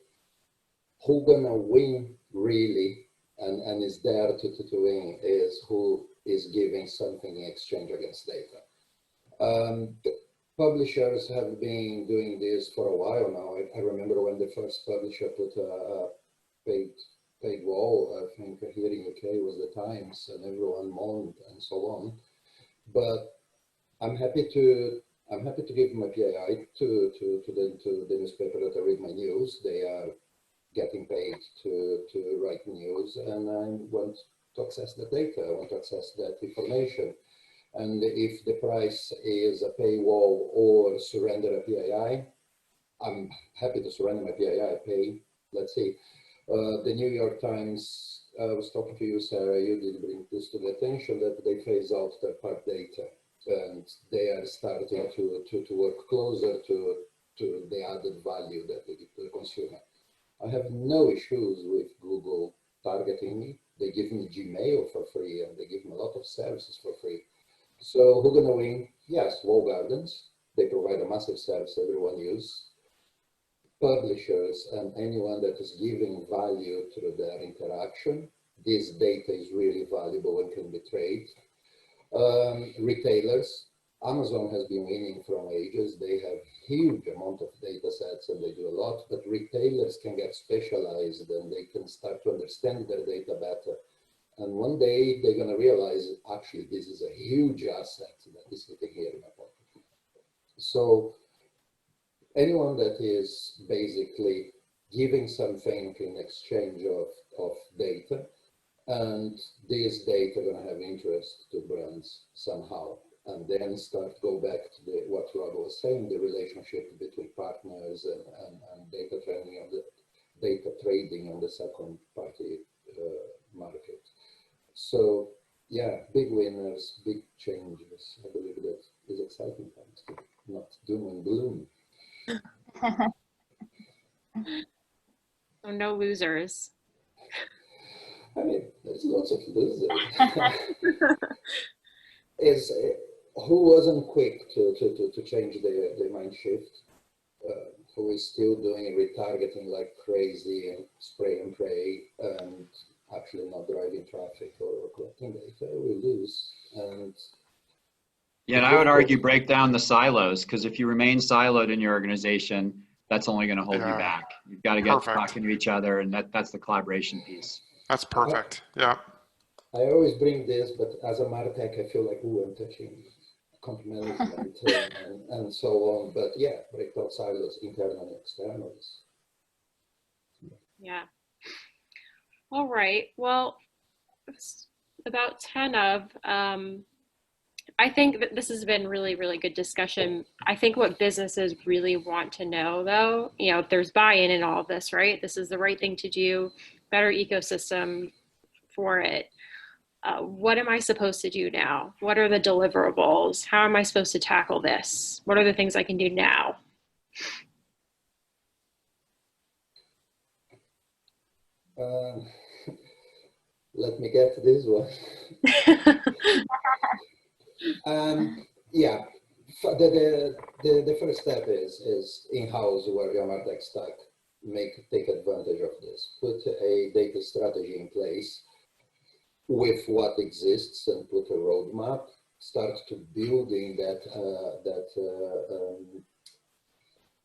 who gonna win really and is there to win is who is giving something in exchange against data. Publishers have been doing this for a while now. I remember when the first publisher put a paid wall, I think here in UK was the Times, and everyone moaned and so on. But I'm happy to give my PII to the newspaper that I read my news. They are getting paid to write news, and I want to access the data. I want to access that information. And if the price is a paywall or surrender a PII, I'm happy to surrender my PII, pay. Let's see. The New York Times, I was talking to you, Sarah, you did bring this to the attention that they phase out third-party data, and they are starting to work closer to the added value that they give to the consumer. I have no issues with Google targeting me. They give me Gmail for free, and they give me a lot of services for free. So who's gonna win? Yes, walled gardens. They provide a massive service everyone uses. publishers and anyone that is giving value through their interaction. This data is really valuable and can be traded. Retailers, Amazon has been winning from ages. They have huge amount of data sets and they do a lot, but retailers can get specialized and they can start to understand their data better. And one day they're going to realize, actually, this is a huge asset that is sitting here in my pocket. So anyone that is basically giving something in exchange of data, and this data going to have interest to brands somehow, and then go back to what Rob was saying, the relationship between partners and data trading on the second party market. So yeah, big winners, big changes. I believe that is exciting times, not doom and gloom. So no losers. I mean, there's lots of losers. Who wasn't quick to change their mind shift? Who is still doing retargeting like crazy and spray and pray and actually not driving traffic or collecting data? We lose. And yeah, and I would argue break down the silos, because if you remain siloed in your organization, that's only going to hold you back. You've got to get talking to each other, and that's the collaboration piece. That's perfect. Yeah. I always bring this, but as a Martech, I feel like, ooh, I'm touching account management and so on. But yeah, break down silos, internal and external. Yeah. All right. Well, it's about 10 of. I think that this has been really, really good discussion. I think what businesses really want to know, though, you know, if there's buy-in in all of this, right? This is the right thing to do, better ecosystem for it. What am I supposed to do now? What are the deliverables? How am I supposed to tackle this? What are the things I can do now? Let me get to this one. Yeah, the first step is in-house where your Martech stack take advantage of this. Put a data strategy in place with what exists and put a roadmap. Start to building that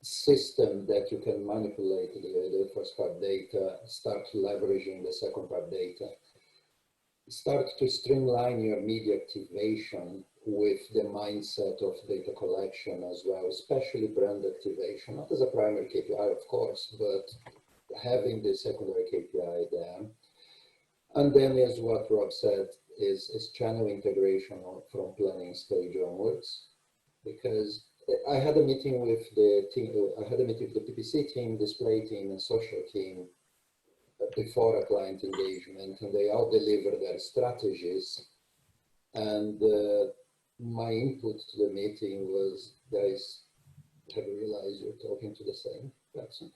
system that you can manipulate the first part data. Start leveraging the second part data. Start to streamline your media activation with the mindset of data collection as well, especially brand activation, not as a primary KPI, of course, but having the secondary KPI there. And then, as what Rob said, is channel integration from planning stage onwards. Because I had a meeting with the team, I had a meeting with the PPC team, display team, and social team before a client engagement, and they all deliver their strategies. And my input to the meeting was, guys, have you realized you're talking to the same person?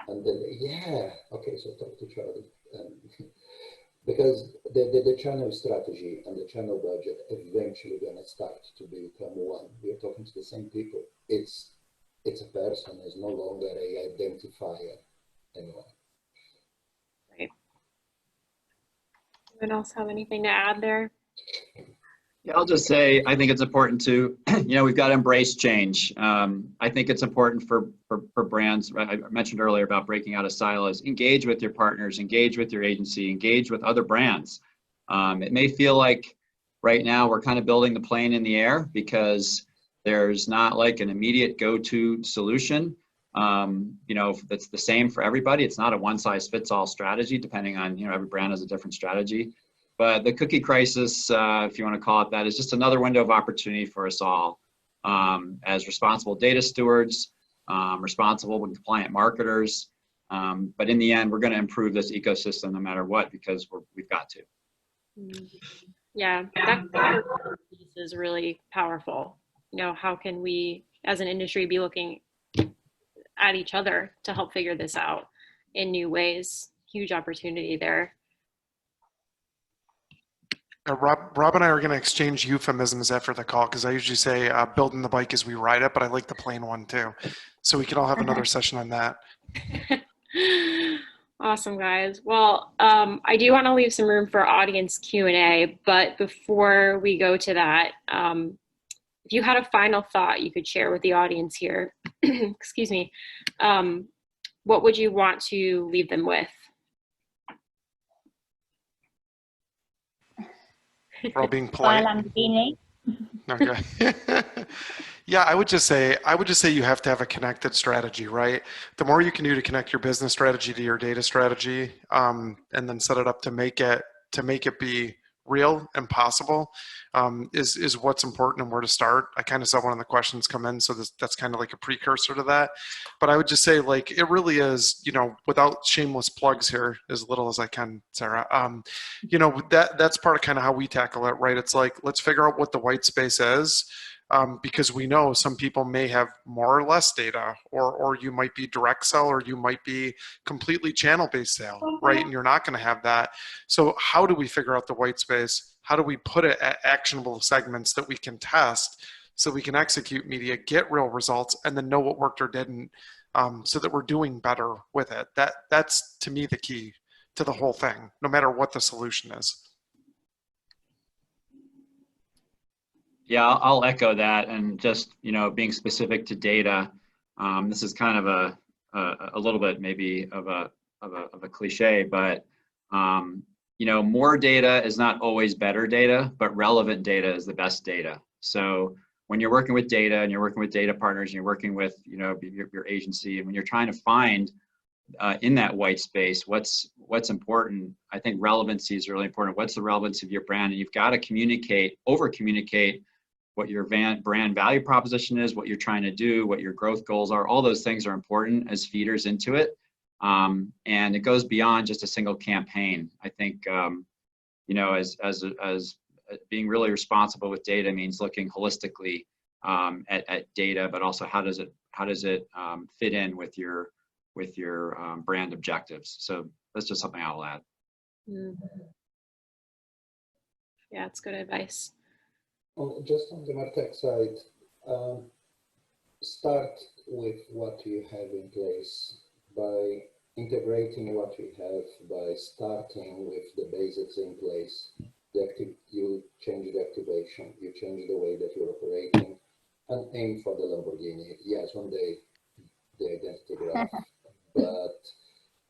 And then, yeah, okay, so talk to Charlie. Because the channel strategy and the channel budget eventually going to start to become one. We're talking to the same people. It's a person, it's no longer a identifier anymore. Right. Anyone else have anything to add there? Yeah, I'll just say, I think it's important to, we've got to embrace change. I think it's important for brands. I mentioned earlier about breaking out of silos. Engage with your partners, engage with your agency, engage with other brands. It may feel like right now we're kind of building the plane in the air because there's not like an immediate go-to solution. That's the same for everybody. It's not a one-size-fits-all strategy, depending on, every brand has a different strategy. But the cookie crisis, if you want to call it that, is just another window of opportunity for us all as responsible data stewards, responsible and compliant marketers. But in the end, we're going to improve this ecosystem no matter what, because we've got to. Yeah, that piece is really powerful. How can we, as an industry, be looking at each other to help figure this out in new ways? Huge opportunity there. Rob and I are going to exchange euphemisms after the call because I usually say building the bike as we ride it, but I like the plain one too. So we can all have another session on that. Awesome, guys. Well, I do want to leave some room for audience Q&A, but before we go to that, if you had a final thought you could share with the audience here, excuse me, what would you want to leave them with? We're all being polite. Lamborghini. Okay. Yeah, I would just say you have to have a connected strategy, right? The more you can do to connect your business strategy to your data strategy, and then set it up to make it be real and possible, is what's important and where to start. I kind of saw one of the questions come in, so that's kind of like a precursor to that. But I would just say, like, it really is, without shameless plugs here, as little as I can, Sarah, that's part of kind of how we tackle it, right? It's like, let's figure out what the white space is. Because we know some people may have more or less data, or you might be direct sell, or you might be completely channel-based sale, right? And you're not going to have that. So how do we figure out the white space? How do we put it at actionable segments that we can test so we can execute media, get real results, and then know what worked or didn't, so that we're doing better with it? That's, to me, the key to the whole thing, no matter what the solution is. Yeah, I'll echo that, and just being specific to data. This is kind of a little bit maybe of a cliche, but more data is not always better data, but relevant data is the best data. So when you're working with data and you're working with data partners and you're working with your agency, and when you're trying to find in that white space what's important, I think relevancy is really important. What's the relevance of your brand? And you've got to over communicate what your brand value proposition is, what you're trying to do, what your growth goals are. All those things are important as feeders into it. And it goes beyond just a single campaign. I think, as being really responsible with data means looking holistically at data, but also how does it fit in with your brand objectives. So that's just something I'll add. Yeah, it's good advice. Just on the MarTech side, start with what you have in place by integrating what you have, by starting with the basics in place. You change the activation, you change the way that you're operating, and aim for the Lamborghini. Yes, one day the identity graph, but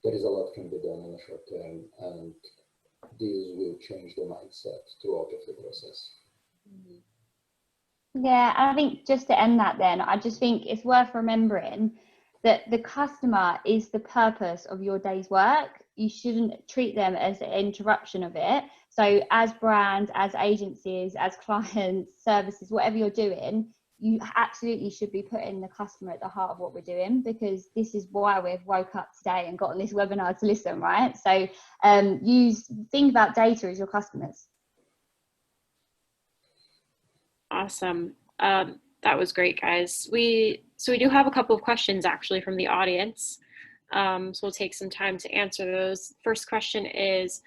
there is a lot can be done in the short term, and these will change the mindset throughout the process. Yeah, I think just to end that then, I just think it's worth remembering that the customer is the purpose of your day's work. You shouldn't treat them as an interruption of it. So as brands, as agencies, as clients, services, whatever you're doing, you absolutely should be putting the customer at the heart of what we're doing, because this is why we've woke up today and got on this webinar to listen, right? So think about data as your customers. Awesome. That was great, guys. So we do have a couple of questions actually from the audience. So we'll take some time to answer those. First question is,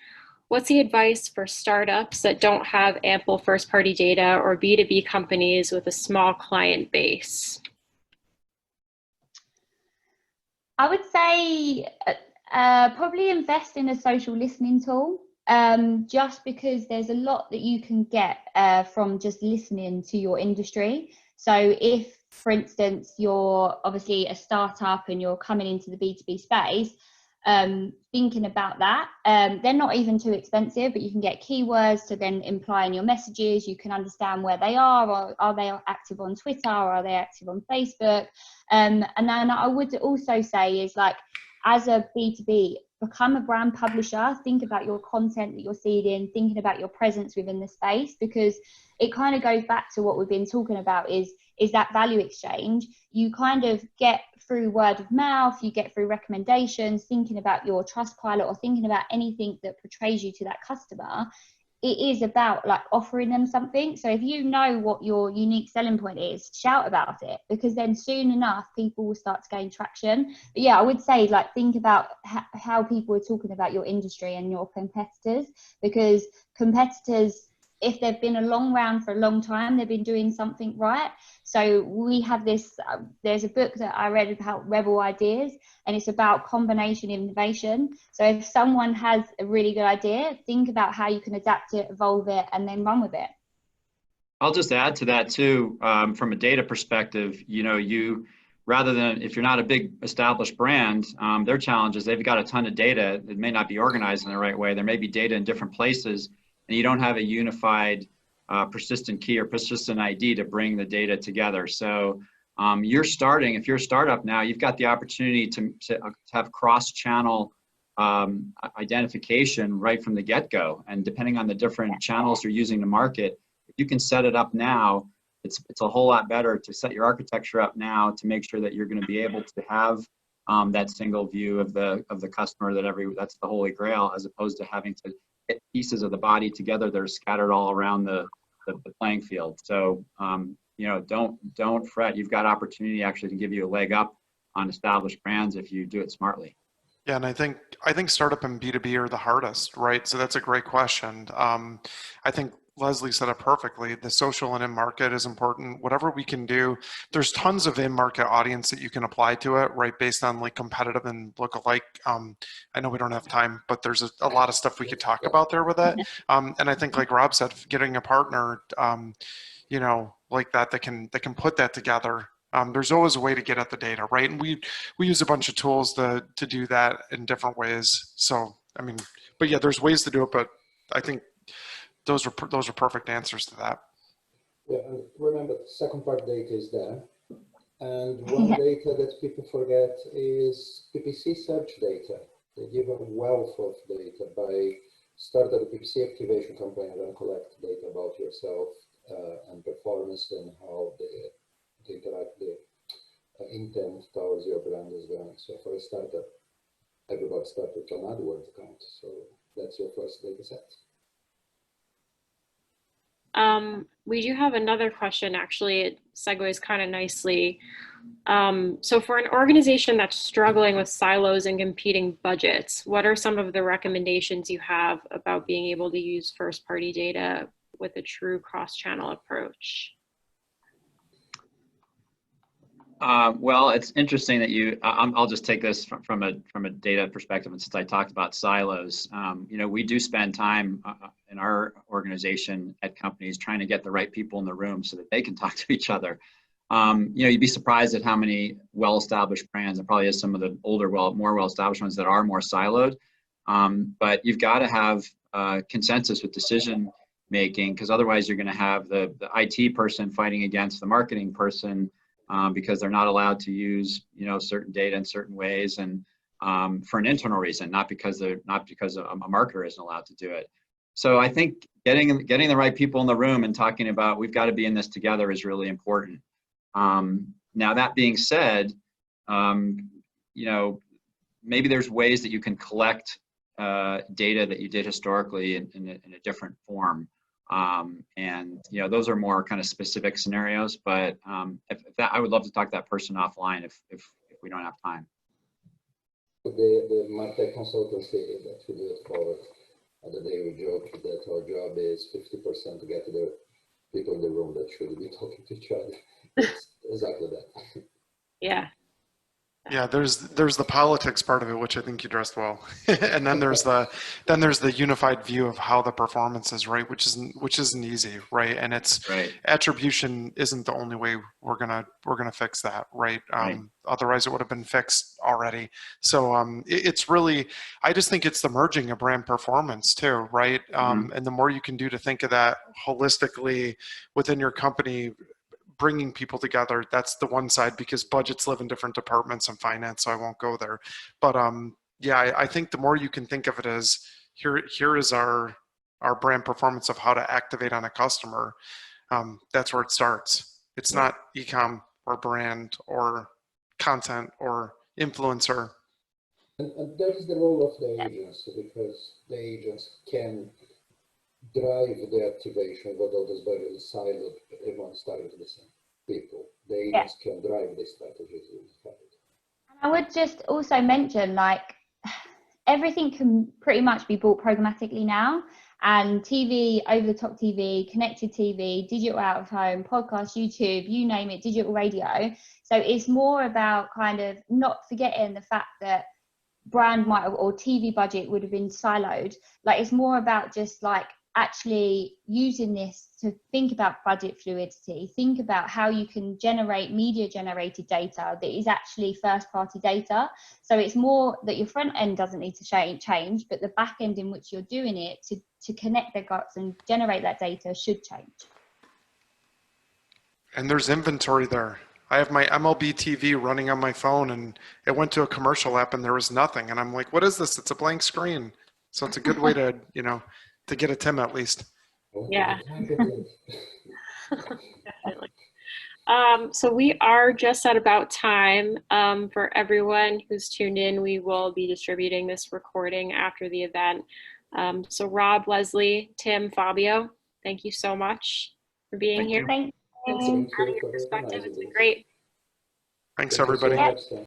what's the advice for startups that don't have ample first-party data, or B2B companies with a small client base? I would say probably invest in a social listening tool. Just because there's a lot that you can get from just listening to your industry. So if, for instance, you're obviously a startup and you're coming into the B2B space, thinking about that, they're not even too expensive, but you can get keywords to then imply in your messages. You can understand where they are, or are they active on Twitter, or are they active on Facebook? And then I would also say is, like, as a B2B, become a brand publisher. Think about your content that you're seeding, thinking about your presence within the space, because it kind of goes back to what we've been talking about is that value exchange. You kind of get through word of mouth, you get through recommendations, thinking about your Trustpilot, or thinking about anything that portrays you to that customer. It is about, like, offering them something. So if you know what your unique selling point is, shout about it, because then soon enough people will start to gain traction. But yeah, I would say, like, think about how people are talking about your industry and your competitors, because competitors if they've been around for a long time, they've been doing something right. So we have this, there's a book that I read about rebel ideas, and it's about combination innovation. So if someone has a really good idea, think about how you can adapt it, evolve it, and then run with it. I'll just add to that too, from a data perspective, you rather than, if you're not a big established brand, their challenge is they've got a ton of data. It may not be organized in the right way. There may be data in different places, and you don't have a unified persistent key or persistent ID to bring the data together. So if you're a startup now, you've got the opportunity to have cross-channel identification right from the get-go. And depending on the different channels you're using to market, if you can set it up now, it's a whole lot better to set your architecture up now to make sure that you're going to be able to have that single view of the customer, that's the holy grail, as opposed to having to get pieces of the body together that are scattered all around the playing field. So don't fret. You've got opportunity actually to give you a leg up on established brands if you do it smartly. Yeah, and I think startup and B2B are the hardest, right? So that's a great question. I think Leslie said it perfectly. The social and in-market is important. Whatever we can do, there's tons of in-market audience that you can apply to it, right? Based on like competitive and lookalike. I know we don't have time, but there's a lot of stuff we could talk about there with that. And I think, like Rob said, getting a partner, like that can put that together. There's always a way to get at the data, right? And we use a bunch of tools to do that in different ways. So, I mean, but yeah, there's ways to do it, but I think those are perfect answers to that. Yeah, and remember, the second part data is there. And one data that people forget is PPC search data. They give a wealth of data by start a PPC activation campaign and then collect data about yourself and performance and how the interact, the intent towards your brand is going. So for a startup, everybody starts with an AdWords account. So that's your first data set. We do have another question, actually. It segues kind of nicely. So for an organization that's struggling with silos and competing budgets, what are some of the recommendations you have about being able to use first-party data with a true cross-channel approach? Well, it's interesting that I'll just take this from a data perspective, and since I talked about silos, we do spend time in our organization at companies trying to get the right people in the room so that they can talk to each other. You'd be surprised at how many well-established brands, and probably is some of the older, more well-established ones that are more siloed. But you've got to have consensus with decision making, because otherwise you're going to have the IT person fighting against the marketing person. Because they're not allowed to use, certain data in certain ways, and for an internal reason, not because a marketer isn't allowed to do it. So I think getting the right people in the room and talking about we've got to be in this together is really important. Now that being said, maybe there's ways that you can collect data that you did historically in a different form. Those are more kind of specific scenarios, but I would love to talk to that person offline if we don't have time. The market consultancy that we do at Forward, the day we joke that our job is 50% to get the people in the room that should be talking to each other. It's exactly that. Yeah. Yeah, there's the politics part of it, which I think you addressed well, and then there's the unified view of how the performance is, right, which isn't easy, right, and it's right. Attribution isn't the only way we're gonna fix that, right? Right. Otherwise, it would have been fixed already. So it's really, I just think it's the merging of brand performance too, right? And the more you can do to think of that holistically within your company, bringing people together, that's the one side, because budgets live in different departments and finance, so I won't go there. But yeah, I think the more you can think of it as here is our brand performance of how to activate on a customer, that's where it starts. It's not e-com or brand or content or influencer. And that is the role of the agents, because the agents can drive the activation, but all this very siloed, everyone starting to the same people. The agents can drive the strategies. I would just also mention, like, everything can pretty much be bought programmatically now, And TV, over-the-top TV, connected TV, digital out of home, podcast, YouTube, you name it, digital radio. So it's more about kind of not forgetting the fact that brand might have, or TV budget would have been siloed. Like, it's more about just like actually using this to think about budget fluidity, think about how you can generate media generated data that is actually first party data. So it's more that your front end doesn't need to change, but the back end in which you're doing it to connect the dots and generate that data should change. And there's inventory there. I have my MLB TV running on my phone, and it went to a commercial app and there was nothing. And I'm like, what is this? It's a blank screen. So it's a good way to, you know, to get a Tim at least. Yeah. Definitely. So we are just at about time. For everyone who's tuned in, we will be distributing this recording after the event. So Rob, Leslie, Tim, Fabio, thank you so much for being here. Thank you. Thanks for your perspective. It's been great. Thanks, everybody. Thank you so much, Sam.